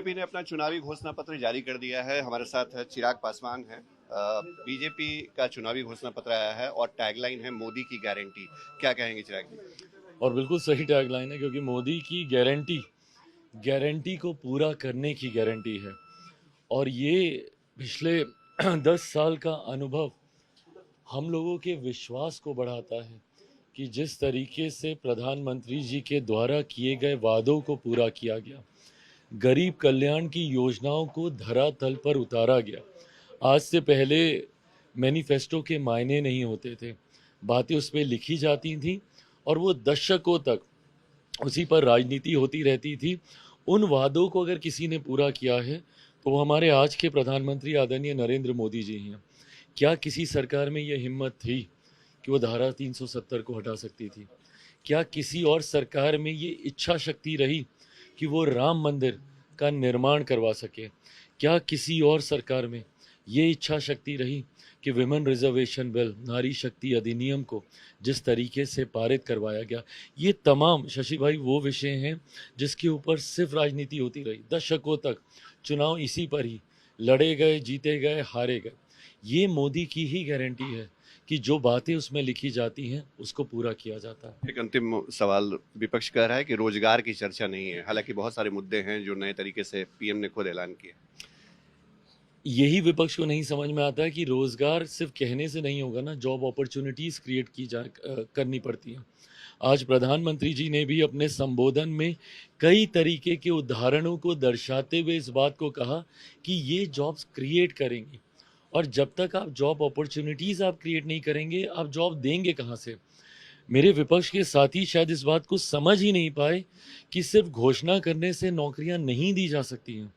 BJP ने अपना चुनावी घोषणा पत्र जारी कर दिया है। हमारे साथ चिराग पासवान है। बीजेपी का चुनावी घोषणा पत्र आया है और टैगलाइन है मोदी की गारंटी। क्या कहेंगे चिराग जी? और बिल्कुल सही टैगलाइन है, क्योंकि मोदी की गारंटी गारंटी को पूरा करने की गारंटी है। और ये पिछले 10 साल का अनुभव हम लोगों के विश्वास को बढ़ाता है कि जिस तरीके से प्रधानमंत्री जी के द्वारा किए गए वादों को पूरा किया गया, गरीब कल्याण की योजनाओं को धरातल पर उतारा गया। आज से पहले मैनिफेस्टो के मायने नहीं होते थे, बातें उस पर लिखी जाती थी और वो दशकों तक उसी पर राजनीति होती रहती थी। उन वादों को अगर किसी ने पूरा किया है तो वो हमारे आज के प्रधानमंत्री आदरणीय नरेंद्र मोदी जी हैं। क्या किसी सरकार में ये हिम्मत थी कि वो धारा 370 को हटा सकती थी? क्या किसी और सरकार में ये इच्छा शक्ति रही कि वो राम मंदिर का निर्माण करवा सके? क्या किसी और सरकार में ये इच्छा शक्ति रही कि विमेन रिजर्वेशन बिल, नारी शक्ति अधिनियम को जिस तरीके से पारित करवाया गया? ये तमाम शशि भाई वो विषय हैं जिसके ऊपर सिर्फ राजनीति होती रही। दशकों तक चुनाव इसी पर ही लड़े गए, जीते गए, हारे गए। ये मोदी की ही गारंटी है कि जो बातें उसमें लिखी जाती हैं उसको पूरा किया जाता है। एक अंतिम सवाल। विपक्ष कह रहा है कि रोजगार की चर्चा नहीं है, हालांकि बहुत सारे मुद्दे हैं जो नए तरीके से पीएम ने खुद ऐलान किया। यही विपक्ष को नहीं समझ में आता है कि रोजगार सिर्फ कहने से नहीं होगा ना, जॉब अपॉर्चुनिटीज क्रिएट करनी पड़ती हैं। आज प्रधानमंत्री जी ने भी अपने संबोधन में कई तरीके के उदाहरणों को दर्शाते हुए इस बात को कहा कि ये जॉब्स क्रिएट करेंगी। और जब तक आप जॉब अपॉर्चुनिटीज आप क्रिएट नहीं करेंगे, आप जॉब देंगे कहाँ से? मेरे विपक्ष के साथी शायद इस बात को समझ ही नहीं पाए कि सिर्फ घोषणा करने से नौकरियां नहीं दी जा सकती हैं।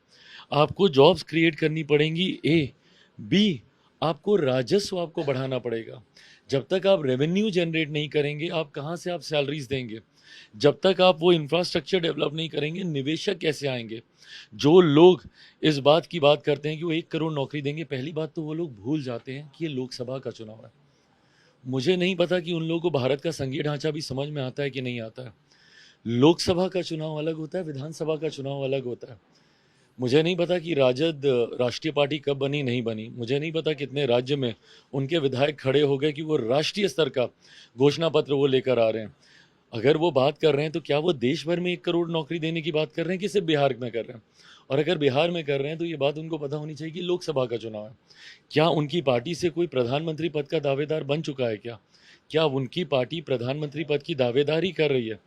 आपको जॉब्स क्रिएट करनी पड़ेंगी। बी, आपको राजस्व आपको बढ़ाना पड़ेगा। जब तक आप रेवेन्यू जनरेट नहीं करेंगे, आप कहाँ से आप सैलरीज देंगे? जब तक आप वो इंफ्रास्ट्रक्चर डेवलप नहीं करेंगे, निवेशक कैसे आएंगे? जो लोग इस बात की बात करते हैं कि वो 1 करोड़ नौकरी देंगे, पहली बात तो वो लोग भूल जाते हैं कि ये लोकसभा का चुनाव है। मुझे नहीं पता कि उन लोगों को भारत का संघीय ढांचा भी समझ में आता है कि नहीं आता है। लोकसभा का चुनाव अलग होता है, विधानसभा का चुनाव अलग होता है। मुझे नहीं पता कि राजद राष्ट्रीय पार्टी कब बनी, नहीं बनी। मुझे नहीं पता कितने राज्य में उनके विधायक खड़े हो गए कि वो राष्ट्रीय स्तर का घोषणा पत्र वो लेकर आ रहे हैं। अगर वो बात कर रहे हैं तो क्या वो देश भर में 1 करोड़ नौकरी देने की बात कर रहे हैं कि सिर्फ बिहार में कर रहे हैं? और अगर बिहार में कर रहे हैं तो ये बात उनको पता होनी चाहिए कि लोकसभा का चुनाव है। क्या उनकी पार्टी से कोई प्रधानमंत्री पद का दावेदार बन चुका है? क्या उनकी पार्टी प्रधानमंत्री पद की दावेदारी कर रही है?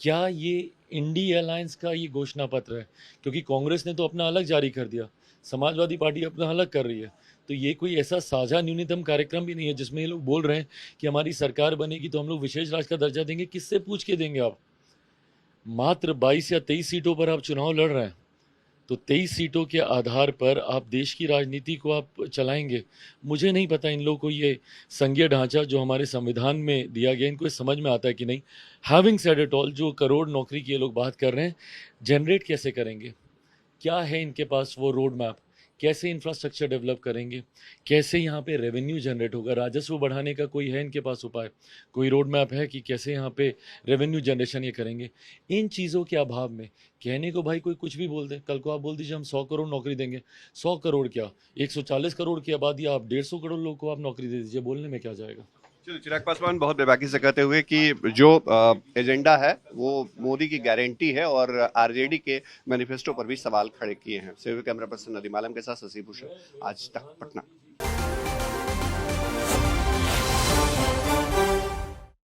क्या ये इंडी अलायंस का ये घोषणा पत्र है? क्योंकि कांग्रेस ने तो अपना अलग जारी कर दिया, समाजवादी पार्टी अपना अलग कर रही है। तो ये कोई ऐसा साझा न्यूनतम कार्यक्रम भी नहीं है जिसमें ये लोग बोल रहे हैं कि हमारी सरकार बनेगी तो हम लोग विशेष राज्य का दर्जा देंगे। किससे पूछ के देंगे आप? मात्र 22 या 23 सीटों पर आप चुनाव लड़ रहे हैं, तो 23 सीटों के आधार पर आप देश की राजनीति को आप चलाएंगे? मुझे नहीं पता इन लोगों को ये संघीय ढांचा जो हमारे संविधान में दिया गया, इनको समझ में आता है कि नहीं। हैविंग सेड इट ऑल, जो करोड़ नौकरी की ये लोग बात कर रहे हैं, जनरेट कैसे करेंगे? क्या है इनके पास वो रोड मैप? कैसे इंफ्रास्ट्रक्चर डेवलप करेंगे? कैसे यहाँ पे रेवेन्यू जनरेट होगा? राजस्व बढ़ाने का कोई है इनके पास उपाय? कोई रोड मैप है कि कैसे यहाँ पे रेवेन्यू जनरेशन ये करेंगे? इन चीज़ों के अभाव में कहने को भाई कोई कुछ भी बोल दे। कल को आप बोल दीजिए हम 100 करोड़ नौकरी देंगे। 100 करोड़ क्या, 140 करोड़ की आबादी, आप 150 करोड़ लोगों को आप नौकरी दे दीजिए, बोलने में क्या जाएगा? चलो, चिराग पासवान बहुत बेबाकी से कहते हुए कि जो एजेंडा है वो मोदी की गारंटी है और आरजेडी के मैनिफेस्टो पर भी सवाल खड़े किए हैं। कैमरा पर्सन नदीम आलम के साथ शशि भूषण, आज तक, पटना।